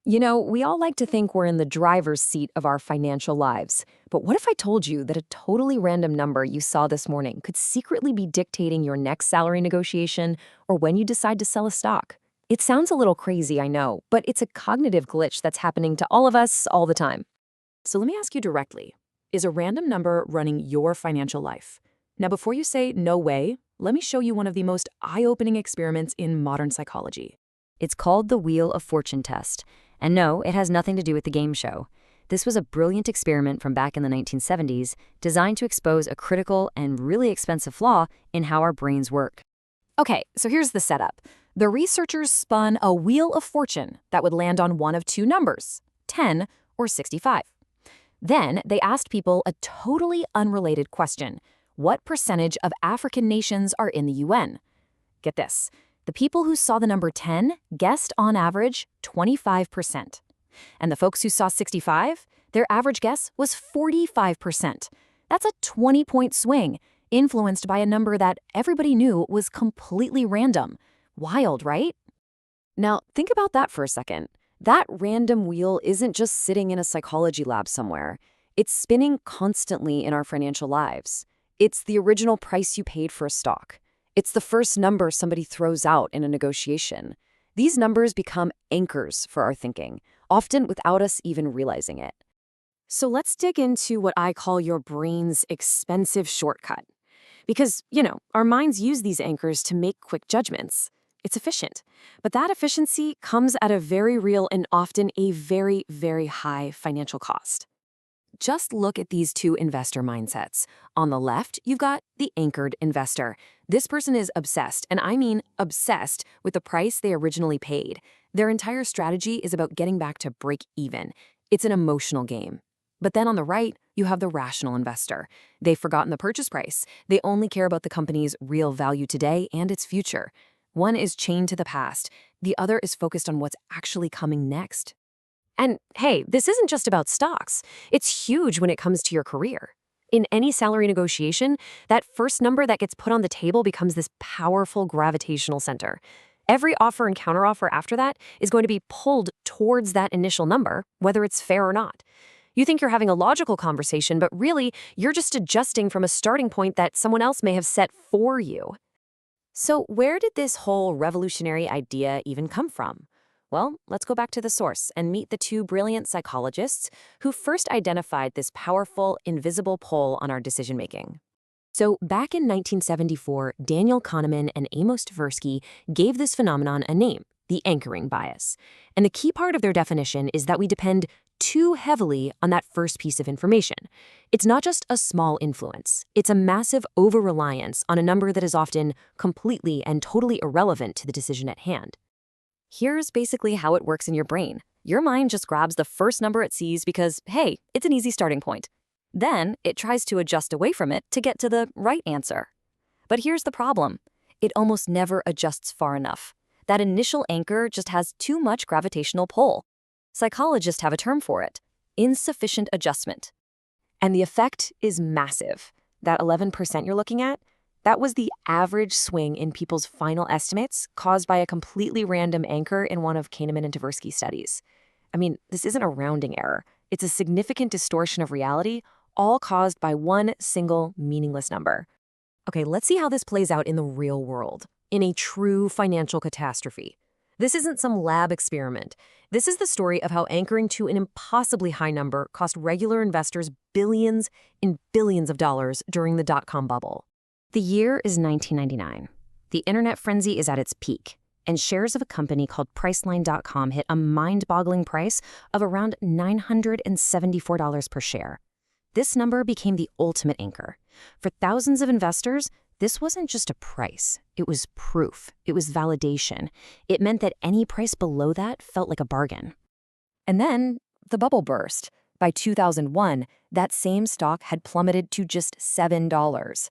You know, we all like to think we're in the driver's seat of our financial lives. But what if I told you that a totally random number you saw this morning could secretly be dictating your next salary negotiation or when you decide to sell a stock? It sounds a little crazy, I know, but it's a cognitive glitch that's happening to all of us all the time. So let me ask you directly, is a random number running your financial life? Now, before you say no way, let me show you one of the most eye-opening experiments in modern psychology. It's called the Wheel of Fortune test. And no, it has nothing to do with the game show. This was a brilliant experiment from back in the 1970s designed to expose a critical and really expensive flaw in how our brains work. Okay, so here's the setup. The researchers spun a wheel of fortune that would land on one of two numbers, 10 or 65. Then they asked people a totally unrelated question. What percentage of African nations are in the UN? Get this. The people who saw the number 10 guessed on average 25%. And the folks who saw 65, their average guess was 45%. That's a 20-point swing, influenced by a number that everybody knew was completely random. Wild, right? Now, think about that for a second. That random wheel isn't just sitting in a psychology lab somewhere. It's spinning constantly in our financial lives. It's the original price you paid for a stock. It's the first number somebody throws out in a negotiation. These numbers become anchors for our thinking, often without us even realizing it. So let's dig into what I call your brain's expensive shortcut. Because, our minds use these anchors to make quick judgments. It's efficient. But that efficiency comes at a very real and often a very, very high financial cost. Just look at these two investor mindsets. On the left, you've got the anchored investor. This person is obsessed, and I mean obsessed, with the price they originally paid. Their entire strategy is about getting back to break even. It's an emotional game. But then on the right, you have the rational investor. They've forgotten the purchase price. They only care about the company's real value today and its future. One is chained to the past. The other is focused on what's actually coming next. And hey, this isn't just about stocks. It's huge when it comes to your career. In any salary negotiation, that first number that gets put on the table becomes this powerful gravitational center. Every offer and counteroffer after that is going to be pulled towards that initial number, whether it's fair or not. You think you're having a logical conversation, but really, you're just adjusting from a starting point that someone else may have set for you. So where did this whole revolutionary idea even come from? Well, let's go back to the source and meet the two brilliant psychologists who first identified this powerful, invisible pull on our decision-making. So back in 1974, Daniel Kahneman and Amos Tversky gave this phenomenon a name, the anchoring bias. And the key part of their definition is that we depend too heavily on that first piece of information. It's not just a small influence. It's a massive over-reliance on a number that is often completely and totally irrelevant to the decision at hand. Here's basically how it works in your brain. Your mind just grabs the first number it sees because, hey, it's an easy starting point. Then it tries to adjust away from it to get to the right answer. But here's the problem. It almost never adjusts far enough. That initial anchor just has too much gravitational pull. Psychologists have a term for it, insufficient adjustment. And the effect is massive. That 11% you're looking at, that was the average swing in people's final estimates caused by a completely random anchor in one of Kahneman and Tversky studies. I mean, this isn't a rounding error. It's a significant distortion of reality, all caused by one single meaningless number. Okay, let's see how this plays out in the real world, in a true financial catastrophe. This isn't some lab experiment. This is the story of how anchoring to an impossibly high number cost regular investors billions and billions of dollars during the dot-com bubble. The year is 1999. The internet frenzy is at its peak, and shares of a company called Priceline.com hit a mind-boggling price of around $974 per share. This number became the ultimate anchor. For thousands of investors, this wasn't just a price. It was proof. It was validation. It meant that any price below that felt like a bargain. And then the bubble burst. By 2001, that same stock had plummeted to just $7.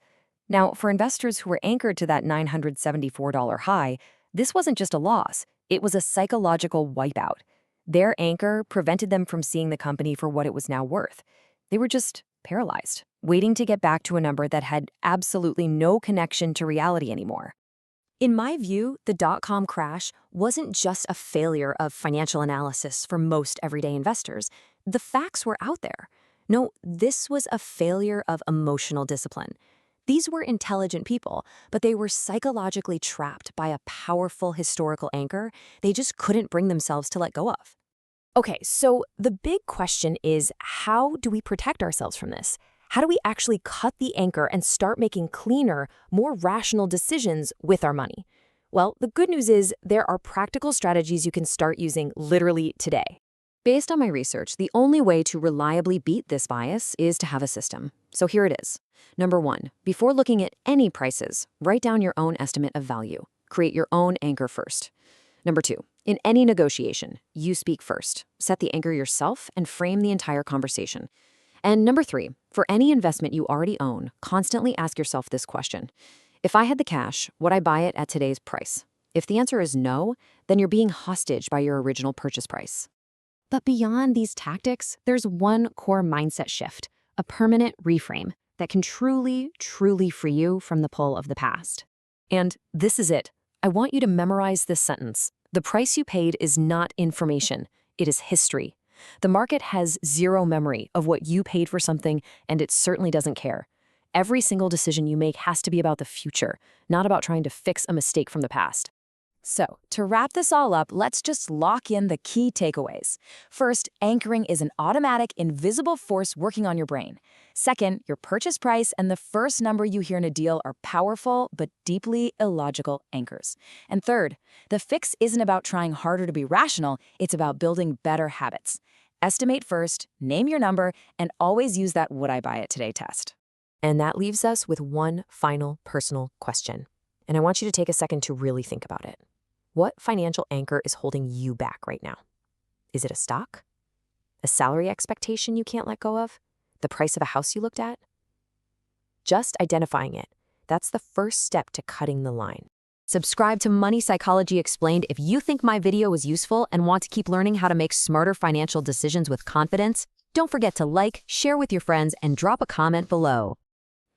Now, for investors who were anchored to that $974 high, this wasn't just a loss. It was a psychological wipeout. Their anchor prevented them from seeing the company for what it was now worth. They were just paralyzed, waiting to get back to a number that had absolutely no connection to reality anymore. In my view, the dot-com crash wasn't just a failure of financial analysis for most everyday investors. The facts were out there. No, this was a failure of emotional discipline. These were intelligent people, but they were psychologically trapped by a powerful historical anchor they just couldn't bring themselves to let go of. Okay, so the big question is, how do we protect ourselves from this? How do we actually cut the anchor and start making cleaner, more rational decisions with our money? Well, the good news is there are practical strategies you can start using literally today. Based on my research, the only way to reliably beat this bias is to have a system. So here it is. Number 1, before looking at any prices, write down your own estimate of value. Create your own anchor first. Number 2, in any negotiation, you speak first. Set the anchor yourself and frame the entire conversation. And number 3, for any investment you already own, constantly ask yourself this question. If I had the cash, would I buy it at today's price? If the answer is no, then you're being hostage by your original purchase price. But beyond these tactics, there's one core mindset shift, a permanent reframe that can truly, truly free you from the pull of the past. And this is it. I want you to memorize this sentence. The price you paid is not information. It is history. The market has zero memory of what you paid for something, and it certainly doesn't care. Every single decision you make has to be about the future, not about trying to fix a mistake from the past. So, to wrap this all up, let's just lock in the key takeaways. First, anchoring is an automatic, invisible force working on your brain. Second, your purchase price and the first number you hear in a deal are powerful but deeply illogical anchors. And third, the fix isn't about trying harder to be rational, it's about building better habits. Estimate first, name your number, and always use that "would I buy it today" test. And that leaves us with one final personal question. And I want you to take a second to really think about it. What financial anchor is holding you back right now? Is it a stock? A salary expectation you can't let go of? The price of a house you looked at? Just identifying it, that's the first step to cutting the line. Subscribe to Money Psychology Explained if you think my video was useful and want to keep learning how to make smarter financial decisions with confidence. Don't forget to like, share with your friends, and drop a comment below.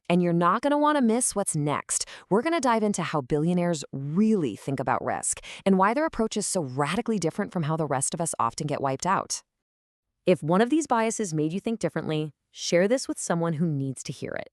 And you're not going to want to miss what's next. We're going to dive into how billionaires really think about risk and why their approach is so radically different from how the rest of us often get wiped out. If one of these biases made you think differently, share this with someone who needs to hear it.